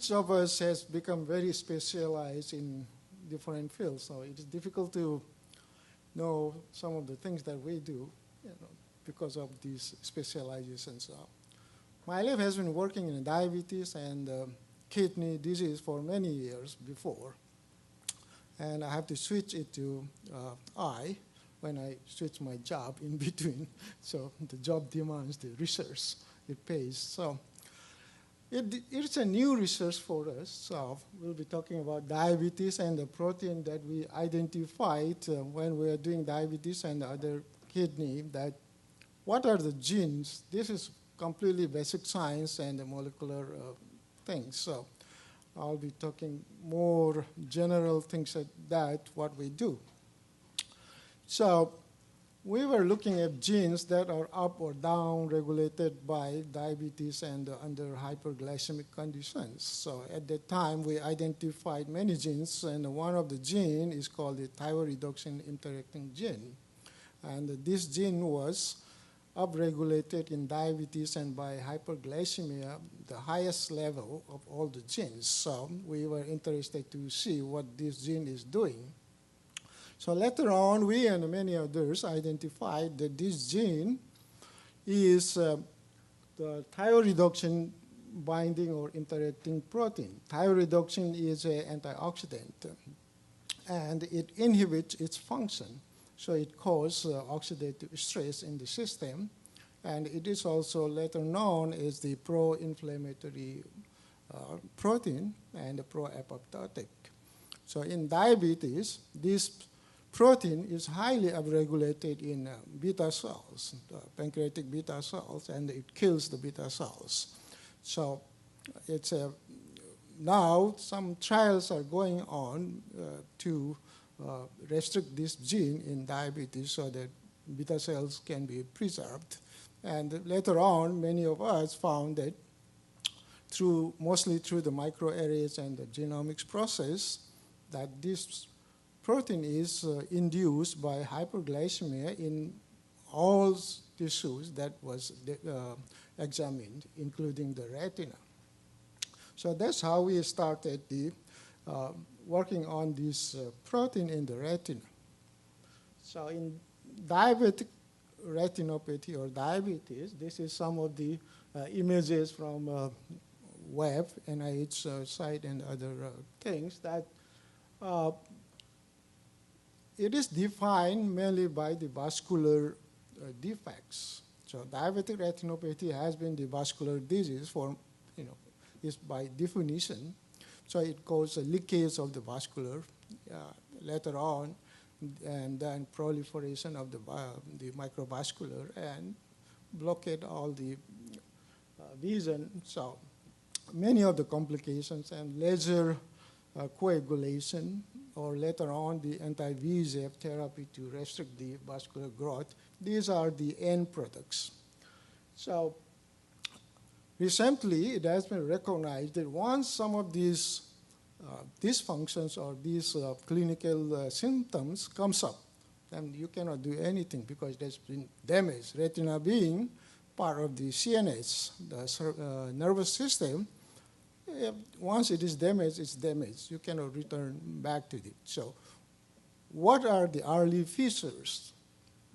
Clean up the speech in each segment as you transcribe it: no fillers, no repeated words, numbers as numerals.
each of us has become very specialized in different fields, so it is difficult to know some of the things that we do, because of these specializations. So my lab has been working in diabetes and kidney disease for many years before, and I have to switch it to eye when I switch my job in between. So the job demands the research, it pays. So it's a new research for us. So we'll be talking about diabetes and the protein that we identified when we are doing diabetes and other kidney, that what are the genes? This is completely basic science and the molecular things. So I'll be talking more general things at that, what we do. So we were looking at genes that are up or down regulated by diabetes and under hyperglycemic conditions. So at that time, we identified many genes, and one of the genes is called the thyroredoxin interacting gene. And this gene was upregulated in diabetes and by hyperglycemia, the highest level of all the genes. So we were interested to see what this gene is doing. So later on, we and many others identified that this gene is the thyroredoxin binding or interacting protein. Thyroredoxin is an antioxidant, and it inhibits its function. So it causes oxidative stress in the system, and it is also later known as the pro-inflammatory protein and the pro-apoptotic. So in diabetes, this protein is highly upregulated in beta cells, pancreatic beta cells, and it kills the beta cells. So it's now some trials are going on to restrict this gene in diabetes so that beta cells can be preserved. And later on, many of us found that mostly through the microarrays and the genomics process, that this protein is induced by hyperglycemia in all tissues that was examined, including the retina. So that's how we started working on this protein in the retina. So in diabetic retinopathy or diabetes, this is some of the images from web, NIH site and other things that it is defined mainly by the vascular defects. So diabetic retinopathy has been the vascular disease for, is by definition. So it causes a leakage of the vascular later on, and then proliferation of the microvascular and blockade all the vision. So many of the complications and laser coagulation, or later on the anti-VEGF therapy to restrict the vascular growth. These are the end products. So recently, it has been recognized that once some of these dysfunctions or these clinical symptoms comes up, then you cannot do anything because there's been damage. Retina being part of the CNS, the nervous system. Once it is damaged, it's damaged. You cannot return back to it. So what are the early features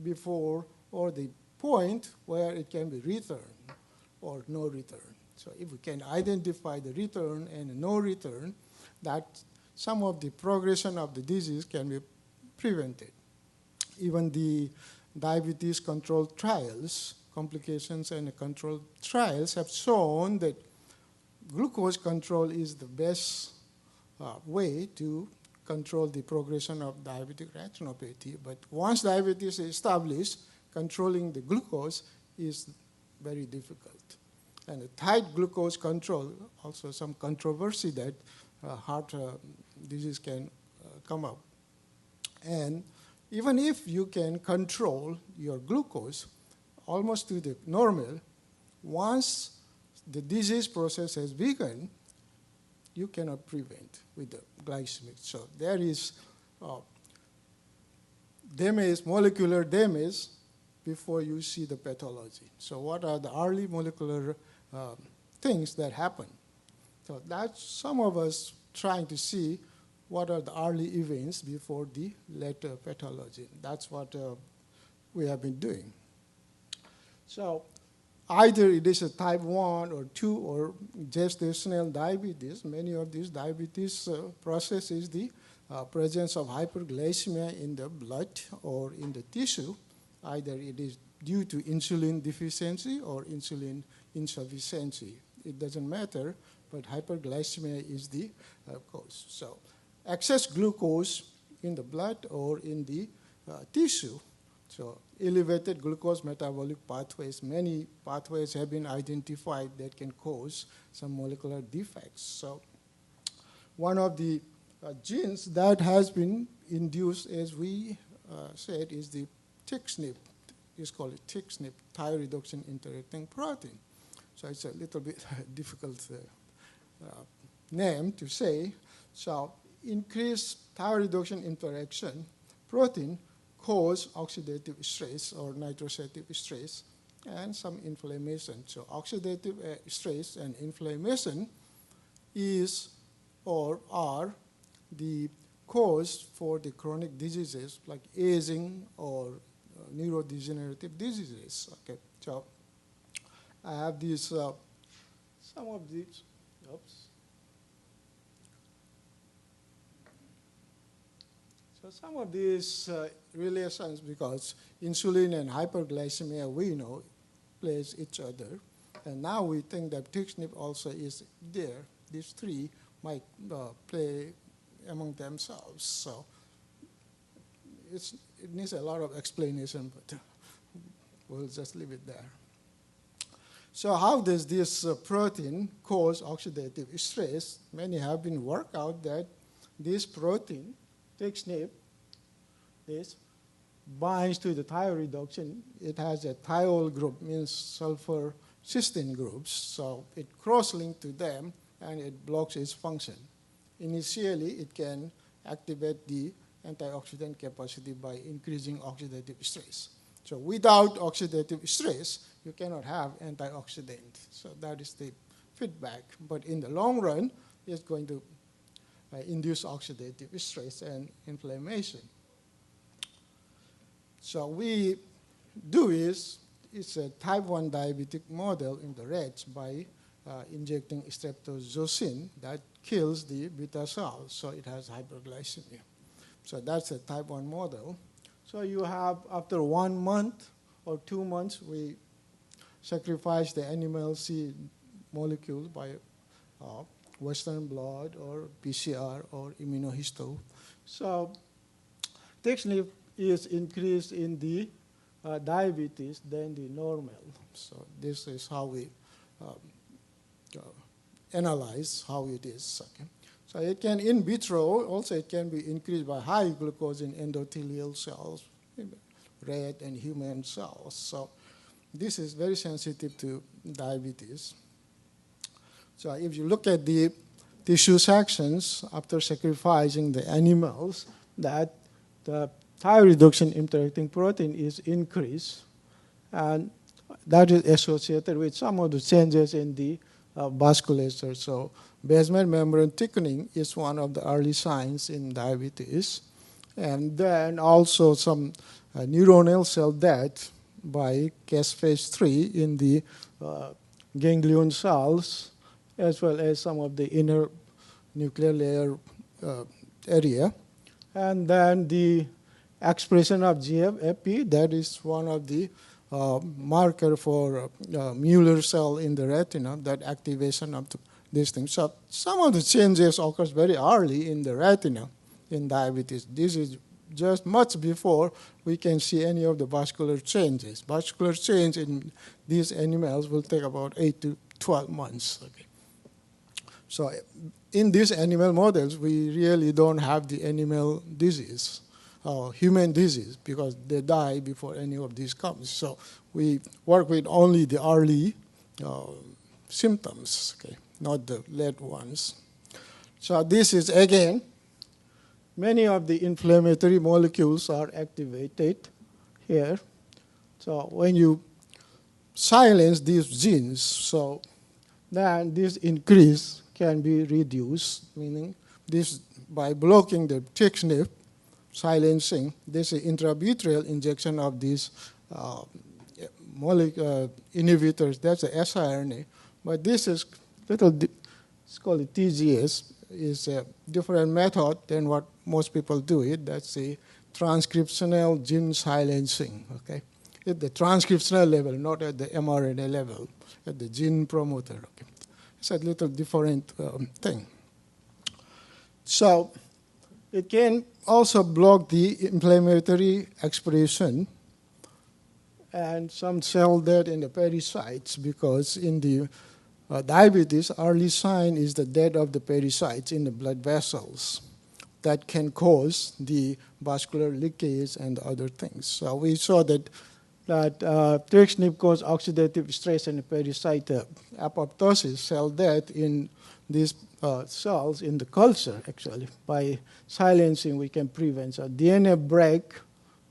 before or the point where it can be returned or no return? So if we can identify the return and no return, that some of the progression of the disease can be prevented. Even the diabetes control trials, complications and control trials have shown that glucose control is the best way to control the progression of diabetic retinopathy. But once diabetes is established, controlling the glucose is very difficult. And a tight glucose control, also some controversy that heart disease can come up. And even if you can control your glucose almost to the normal, once the disease process has begun, you cannot prevent with the glycemic. So there is damage, molecular damage, before you see the pathology. So what are the early molecular things that happen? So that's some of us trying to see what are the early events before the later pathology. That's what we have been doing. So either it is a type 1 or 2 or gestational diabetes. Many of these diabetes processes the presence of hyperglycemia in the blood or in the tissue. Either it is due to insulin deficiency or insulin insufficiency. It doesn't matter, but hyperglycemia is the cause. So excess glucose in the blood or in the tissue. So elevated glucose metabolic pathways, many pathways have been identified that can cause some molecular defects. So one of the genes that has been induced, as we said, is the TXNIP. It's called a TXNIP, thyroreductin interacting protein. So it's a little bit difficult name to say. So increased thyroreductin interaction protein cause oxidative stress or nitrosative stress and some inflammation. So oxidative stress and inflammation is or are the cause for the chronic diseases like aging or neurodegenerative diseases. Okay, so I have these, some of these, oops. So some of these relations, because insulin and hyperglycemia, we know, plays each other. And now we think that TXNIP also is there. These three might play among themselves. So it needs a lot of explanation, but we'll just leave it there. So how does this protein cause oxidative stress? Many have been worked out that this protein, TXNIP, this binds to the thyroreductin. It has a thiol group, means sulfur cysteine groups. So it cross-links to them, and it blocks its function. Initially, it can activate the antioxidant capacity by increasing oxidative stress. So without oxidative stress, you cannot have antioxidant. So that is the feedback. But in the long run, it's going to induce oxidative stress and inflammation. So we do is, it's a type 1 diabetic model in the rats by injecting streptozocin that kills the beta cells, so it has hyperglycemia. So that's a type 1 model. So you have, after 1 month or 2 months, we sacrifice the animal C molecule by Western blot or PCR or immunohisto. So TXNIP is increased in the diabetes than the normal. So this is how we analyze how it is. Okay. So it can, in vitro, also it can be increased by high glucose in endothelial cells, rat and human cells. So this is very sensitive to diabetes. So if you look at the tissue sections after sacrificing the animals, that the thyroreductin interacting protein is increased, and that is associated with some of the changes in the vasculature. So basement membrane thickening is one of the early signs in diabetes. And then also some neuronal cell death by caspase 3 in the ganglion cells, as well as some of the inner nuclear layer area. And then the expression of GFAP, that is one of the marker for Mueller cell in the retina, that activation of these things. So some of the changes occurs very early in the retina in diabetes. This is just much before we can see any of the vascular changes. Vascular change in these animals will take about 8 to 12 months. Okay. So in these animal models, we really don't have the animal disease, human disease, because they die before any of these comes. So we work with only the early symptoms, okay, not the late ones. So this is, again, many of the inflammatory molecules are activated here. So when you silence these genes, so then this increase can be reduced, meaning this by blocking the TXNIP silencing, this is intravitreal injection of these inhibitors, that's the siRNA. But this is it's called a TGS, is a different method than what most people do it. That's a transcriptional gene silencing, okay? At the transcriptional level, not at the mRNA level, at the gene promoter, okay? It's a little different thing. So it can also block the inflammatory expression and some cell death in the pericytes, because in the diabetes, early sign is the death of the pericytes in the blood vessels that can cause the vascular leakage and other things. So we saw that TXNIP causes oxidative stress and pericyte apoptosis, cell death in these cells in the culture, actually. By silencing, we can prevent. So DNA break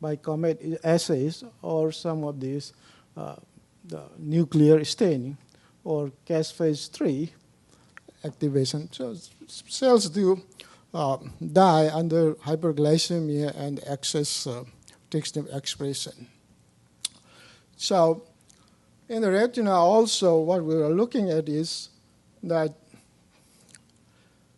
by comet assays or some of these the nuclear staining or phase 3 activation. So cells do die under hyperglycemia and excess TXNIP expression. So in the retina also, what we are looking at is that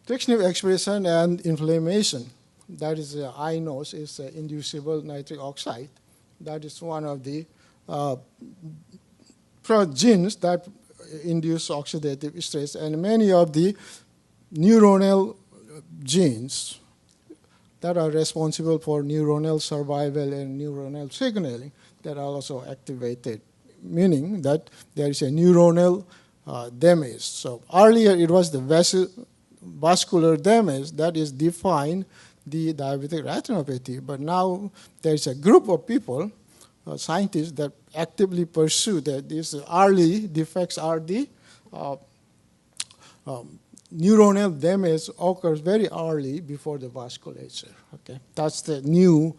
TXNIP expression and inflammation, that is iNOS, is inducible nitric oxide. That is one of the genes that induce oxidative stress, and many of the neuronal genes that are responsible for neuronal survival and neuronal signaling that are also activated, meaning that there is a neuronal damage. So earlier it was the vascular damage that is defined the diabetic retinopathy, but now there is a group of people, scientists, that actively pursue that these early defects are the neuronal damage occurs very early before the vasculature. Okay, that's the new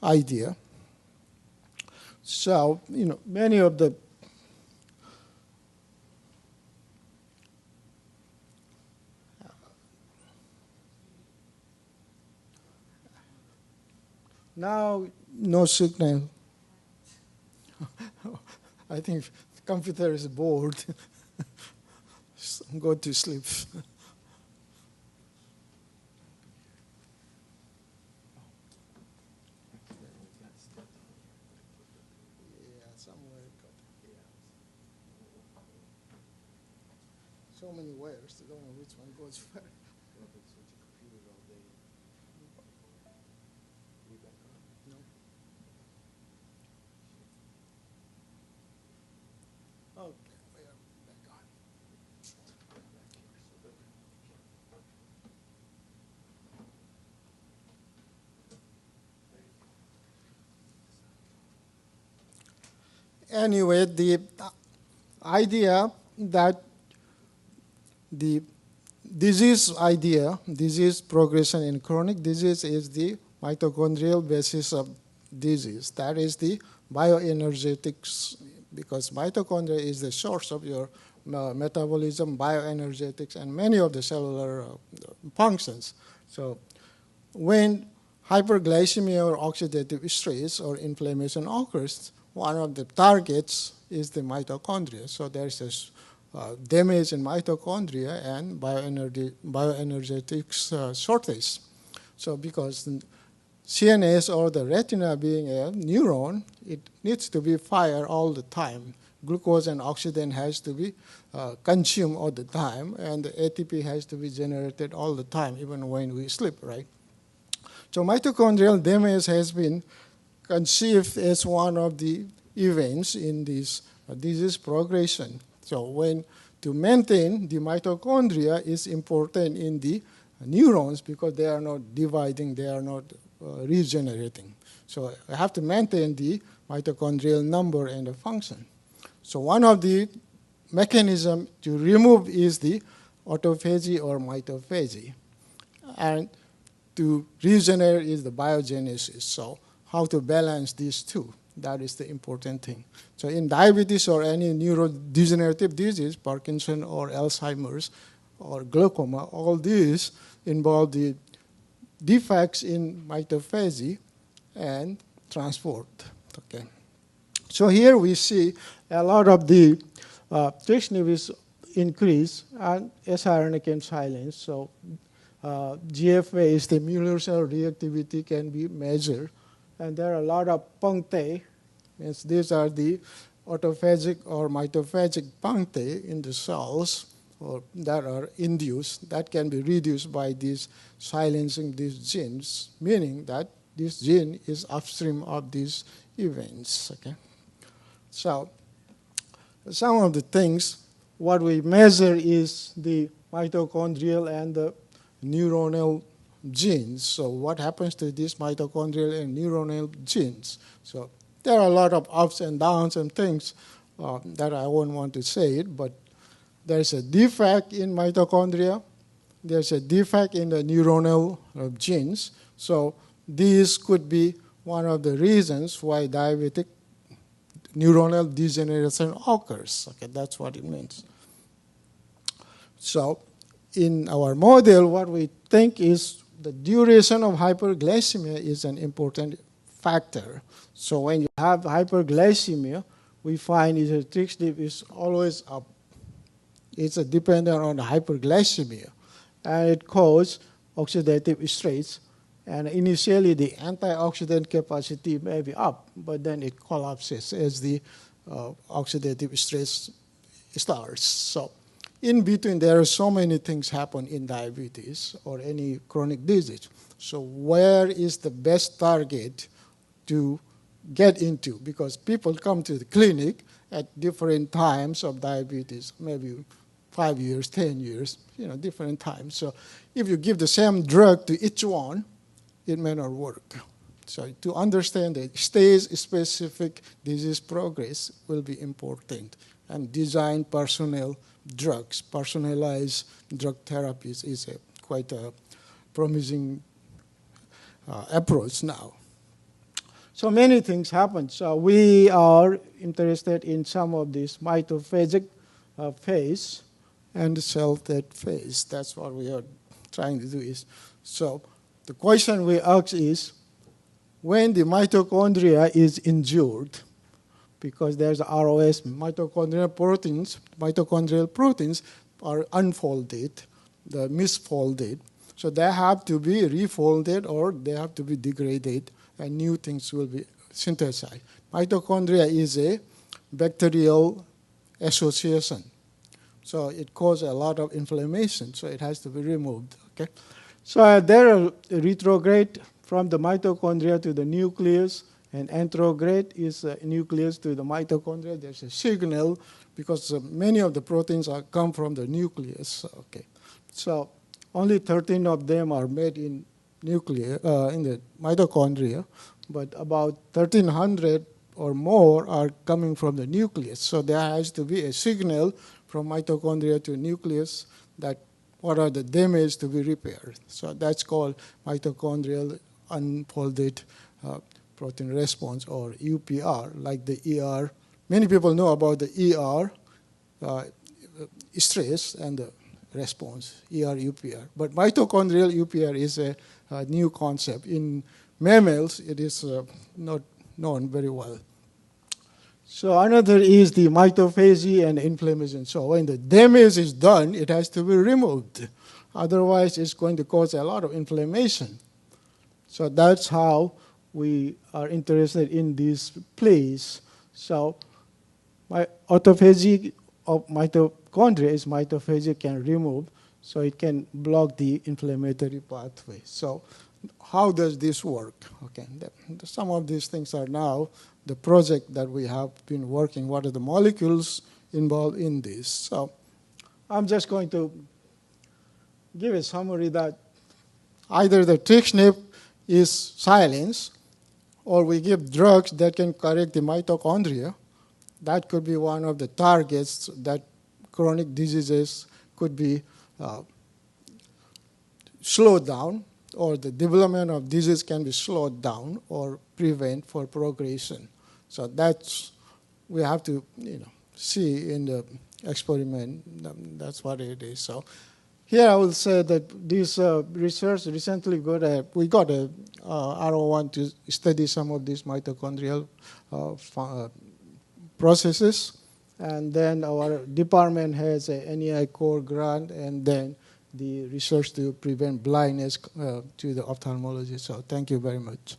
idea. So, many of the now no signal. I think the computer is bored. Go to sleep. So many wires, I don't know which one goes where. No. Okay, we are back on. Anyway, the idea that the disease progression in chronic disease is the mitochondrial basis of disease. That is the bioenergetics, because mitochondria is the source of your metabolism, bioenergetics, and many of the cellular functions. So when hyperglycemia or oxidative stress or inflammation occurs, one of the targets is the mitochondria. So there's a damage in mitochondria and bioenergetics shortage. So because CNS or the retina being a neuron, it needs to be fired all the time. Glucose and oxygen has to be consumed all the time, and the ATP has to be generated all the time, even when we sleep, right? So mitochondrial damage has been conceived as one of the events in this disease progression. So to maintain the mitochondria is important in the neurons because they are not dividing, they are not regenerating. So I have to maintain the mitochondrial number and the function. So one of the mechanisms to remove is the autophagy or mitophagy. And to regenerate is the biogenesis. So how to balance these two? That is the important thing. So in diabetes or any neurodegenerative disease, Parkinson or Alzheimer's or glaucoma, all these involve the defects in mitophagy and transport. Okay. So here we see a lot of the TXNIP is increased and siRNA can silence. So GFA is the mural cell reactivity can be measured. And there are a lot of punctae. Yes, these are the autophagic or mitophagic punctae in the cells or that are induced. That can be reduced by this silencing these genes, meaning that this gene is upstream of these events. Okay. So some of the things, what we measure is the mitochondrial and the neuronal genes. So what happens to these mitochondrial and neuronal genes? So there are a lot of ups and downs and things that I won't want to say it, but there's a defect in mitochondria. There's a defect in the neuronal genes. So these could be one of the reasons why diabetic neuronal degeneration occurs. Okay, that's what it means. So in our model, what we think is the duration of hyperglycemia is an important factor. So when you have hyperglycemia, we find that the TXNIP is always up. It's dependent on the hyperglycemia, and it causes oxidative stress. And initially, the antioxidant capacity may be up, but then it collapses as the oxidative stress starts. So in between, there are so many things happen in diabetes or any chronic disease. So where is the best target to get into? Because people come to the clinic at different times of diabetes, maybe 5 years, 10 years, different times. So if you give the same drug to each one, it may not work. So to understand the stage-specific disease progress will be important. And design personal drugs, personalized drug therapies is quite a promising approach now. So many things happen. So we are interested in some of this mitophagic phase and the cell death phase. That's what we are trying to do is. So the question we ask is, when the mitochondria is injured, because there's ROS, mitochondrial proteins are unfolded, they're misfolded. So they have to be refolded or they have to be degraded and new things will be synthesized. Mitochondria is a bacterial association. So it causes a lot of inflammation, so it has to be removed. Okay? So there are retrograde from the mitochondria to the nucleus, and anterograde is a nucleus to the mitochondria. There's a signal because many of the proteins come from the nucleus. Okay, so only 13 of them are made in in the mitochondria, but about 1,300 or more are coming from the nucleus. So there has to be a signal from mitochondria to nucleus that what are the damage to be repaired. So that's called mitochondrial unfolded protein response, or UPR, like the ER. Many people know about the ER, stress, and the response, ER, UPR. But mitochondrial UPR is a new concept. In mammals, it is not known very well. So another is the mitophagy and inflammation. So when the damage is done, it has to be removed. Otherwise, it's going to cause a lot of inflammation. So that's how we are interested in this place. So my autophagy of mitochondria is mitophagy can remove, so it can block the inflammatory pathway. So how does this work? Okay, some of these things are now the project that we have been working. What are the molecules involved in this? So I'm just going to give a summary that either the TXNIP is silenced, or we give drugs that can correct the mitochondria. That could be one of the targets that chronic diseases could be slowed down, or the development of disease can be slowed down or prevent for progression. So that's, we have to, see in the experiment. That's what it is. So here I will say that this research recently we got a R01 to study some of these mitochondrial processes. And then our department has a NEI core grant, and then the research to prevent blindness to the ophthalmology. So thank you very much.